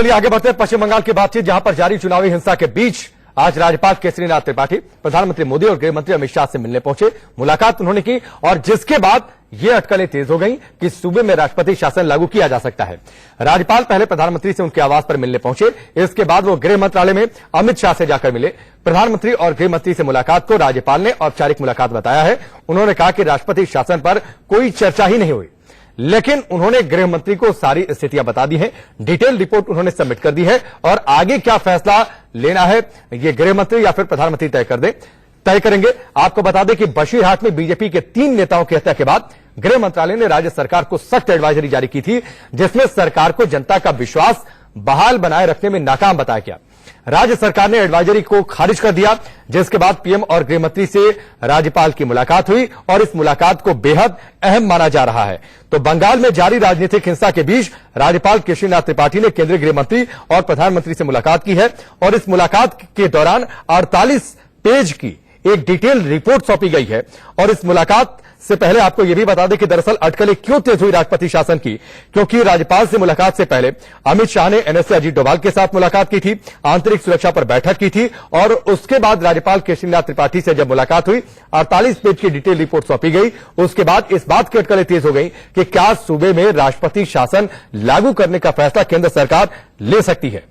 चलिए आगे बढ़ते हैं पश्चिम बंगाल की बातचीत, जहां पर जारी चुनावी हिंसा के बीच आज राज्यपाल केसरीनाथ त्रिपाठी प्रधानमंत्री मोदी और गृह मंत्री अमित शाह से मिलने पहुंचे। मुलाकात उन्होंने की और जिसके बाद ये अटकलें तेज हो गई कि सूबे में राष्ट्रपति शासन लागू किया जा सकता है। राज्यपाल पहले प्रधानमंत्री से उनके आवास पर मिलने पहुंचे, इसके बाद वो गृह मंत्रालय में अमित शाह से जाकर मिले। प्रधानमंत्री और गृह मंत्री से मुलाकात को राज्यपाल ने औपचारिक मुलाकात बताया है। उन्होंने कहा कि राष्ट्रपति शासन पर कोई चर्चा ही नहीं हुई, लेकिन उन्होंने गृह मंत्री को सारी स्थितियां बता दी हैं। डिटेल रिपोर्ट उन्होंने सबमिट कर दी है और आगे क्या फैसला लेना है ये गृह मंत्री या फिर प्रधानमंत्री तय करेंगे। आपको बता दें कि बशीरहाट में बीजेपी के 3 नेताओं की हत्या के बाद गृह मंत्रालय ने राज्य सरकार को सख्त एडवाइजरी जारी की थी, जिसमें सरकार को जनता का विश्वास बहाल बनाए रखने में नाकाम बताया गया। राज्य सरकार ने एडवाइजरी को खारिज कर दिया, जिसके बाद पीएम और गृह मंत्री से राज्यपाल की मुलाकात हुई और इस मुलाकात को बेहद अहम माना जा रहा है। तो बंगाल में जारी राजनीतिक हिंसा के बीच राज्यपाल केसरीनाथ त्रिपाठी ने केंद्रीय गृह मंत्री और प्रधानमंत्री से मुलाकात की है और इस मुलाकात के दौरान 48 पेज की एक डिटेल रिपोर्ट सौंपी गई है। और इस मुलाकात से पहले आपको यह भी बता दें कि दरअसल अटकलें क्यों तेज हुई राष्ट्रपति शासन की, क्योंकि राज्यपाल से मुलाकात से पहले अमित शाह ने एनएसए अजीत डोभाल के साथ मुलाकात की थी, आंतरिक सुरक्षा पर बैठक की थी और उसके बाद राज्यपाल केसरीनाथ त्रिपाठी से जब मुलाकात हुई 48 पेज की डिटेल रिपोर्ट सौंपी गई। उसके बाद इस बात की अटकलें तेज हो गई कि क्या सूबे में राष्ट्रपति शासन लागू करने का फैसला केंद्र सरकार ले सकती है।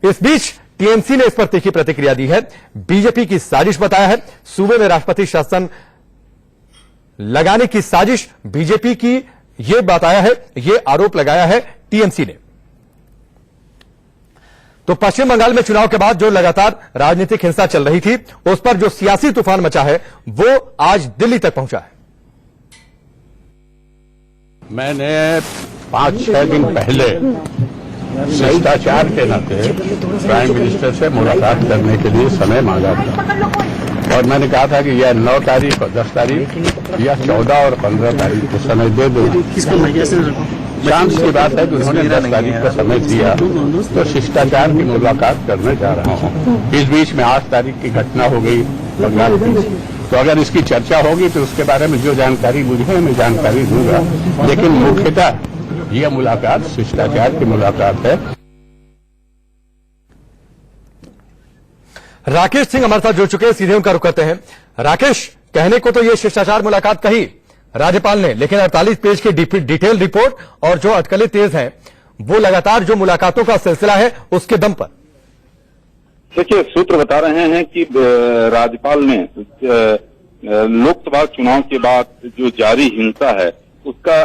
इस बीच टीएमसी ने इस पर तीखी प्रतिक्रिया दी है, बीजेपी की साजिश बताया है। सूबे में राष्ट्रपति शासन लगाने की साजिश बीजेपी की यह बताया है, यह आरोप लगाया है टीएमसी ने। तो पश्चिम बंगाल में चुनाव के बाद जो लगातार राजनीतिक हिंसा चल रही थी, उस पर जो सियासी तूफान मचा है वो आज दिल्ली तक पहुंचा है। मैंने 5-6 दिन पहले शिष्टाचार के नाते प्राइम मिनिस्टर से मुलाकात करने के लिए समय मांगा था और मैंने कहा था कि यह 9 तारीख और 10 तारीख या 14 और 15 तारीख को समय दे दो। चांस की बात है कि उन्होंने 10 तारीख का समय दिया, तो शिष्टाचार की मुलाकात करने जा रहा हूं। इस बीच में 8 तारीख की घटना हो गई बंगाल की, तो अगर इसकी चर्चा होगी तो उसके बारे में जो जानकारी मुझे मैं जानकारी दूंगा, लेकिन मुख्यतः यह मुलाकात शिष्टाचार की मुलाकात है। राकेश सिंह हमारे साथ जुड़ चुके हैं, सीधे उनका रुख करते हैं। राकेश, कहने को तो यह शिष्टाचार मुलाकात कही राज्यपाल ने, लेकिन 48 पेज की डिटेल रिपोर्ट और जो अटकलें तेज हैं वो लगातार जो मुलाकातों का सिलसिला है उसके दम पर। देखिए, सूत्र बता रहे हैं कि राज्यपाल ने लोकसभा चुनाव के बाद जो जारी हिंसा है उसका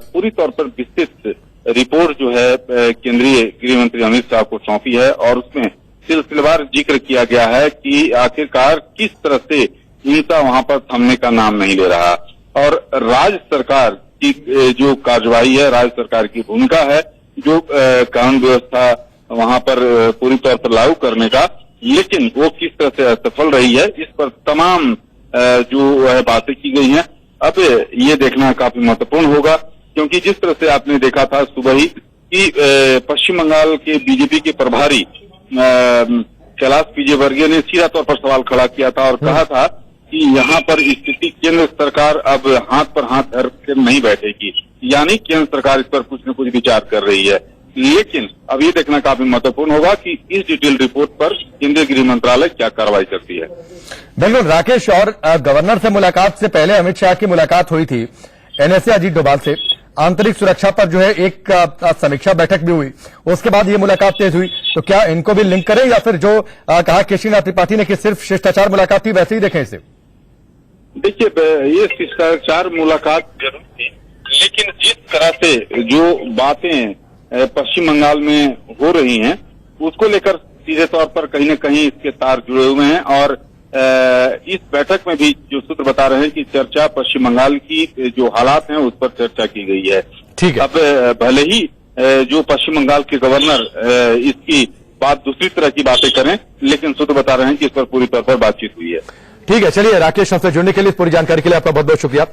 पूरी तौर पर विस्तृत रिपोर्ट जो है केंद्रीय गृह मंत्री अमित शाह को सौंपी है और उसमें सिलसिलेवार जिक्र किया गया है कि आखिरकार किस तरह से हिंसा वहां पर थमने का नाम नहीं ले रहा और राज्य सरकार की जो कार्यवाही है, राज्य सरकार की भूमिका है जो कानून व्यवस्था वहां पर पूरी तौर पर लागू करने का, लेकिन वो किस तरह से असफल रही है, इस पर तमाम जो है बातें की गई हैं। अब ये देखना काफी महत्वपूर्ण होगा, क्योंकि जिस तरह से आपने देखा था सुबह ही कि पश्चिम बंगाल के बीजेपी के प्रभारी कैलाश विजयवर्गीय ने सीधा तौर पर सवाल खड़ा किया था और कहा था कि यहाँ पर स्थिति केंद्र सरकार अब हाथ पर हाथ धर कर नहीं बैठेगी, यानी केंद्र सरकार इस पर कुछ न कुछ विचार कर रही है। लेकिन अब ये देखना काफी महत्वपूर्ण होगा कि इस डिटेल रिपोर्ट पर केंद्रीय गृह मंत्रालय क्या कार्रवाई करती है। बिल्कुल राकेश, और गवर्नर से मुलाकात से पहले अमित शाह की मुलाकात हुई थी एनएसए अजीत डोभाल से, आंतरिक सुरक्षा पर जो है एक समीक्षा बैठक भी हुई, उसके बाद ये मुलाकात तेज हुई। तो क्या इनको भी लिंक करें या फिर जो कहा केसरीनाथ त्रिपाठी ने कि सिर्फ शिष्टाचार मुलाकात थी वैसे ही देखें इसे? देखिए, ये शिष्टाचार मुलाकात जरूर थी, लेकिन जिस तरह से जो बातें पश्चिम बंगाल में हो रही हैं उसको लेकर सीधे तौर पर कहीं न कहीं इसके तार जुड़े हुए हैं और इस बैठक में भी जो सूत्र बता रहे हैं कि चर्चा पश्चिम बंगाल की जो हालात हैं उस पर चर्चा की गई है। ठीक है। अब भले ही जो पश्चिम बंगाल के गवर्नर इसकी बात दूसरी तरह की बातें करें, लेकिन सूत्र बता रहे हैं कि इस पर पूरी तौर पर बातचीत हुई है। ठीक है, चलिए राकेश, हमसे जुड़ने के लिए, पूरी जानकारी के लिए आपका बहुत बहुत शुक्रिया।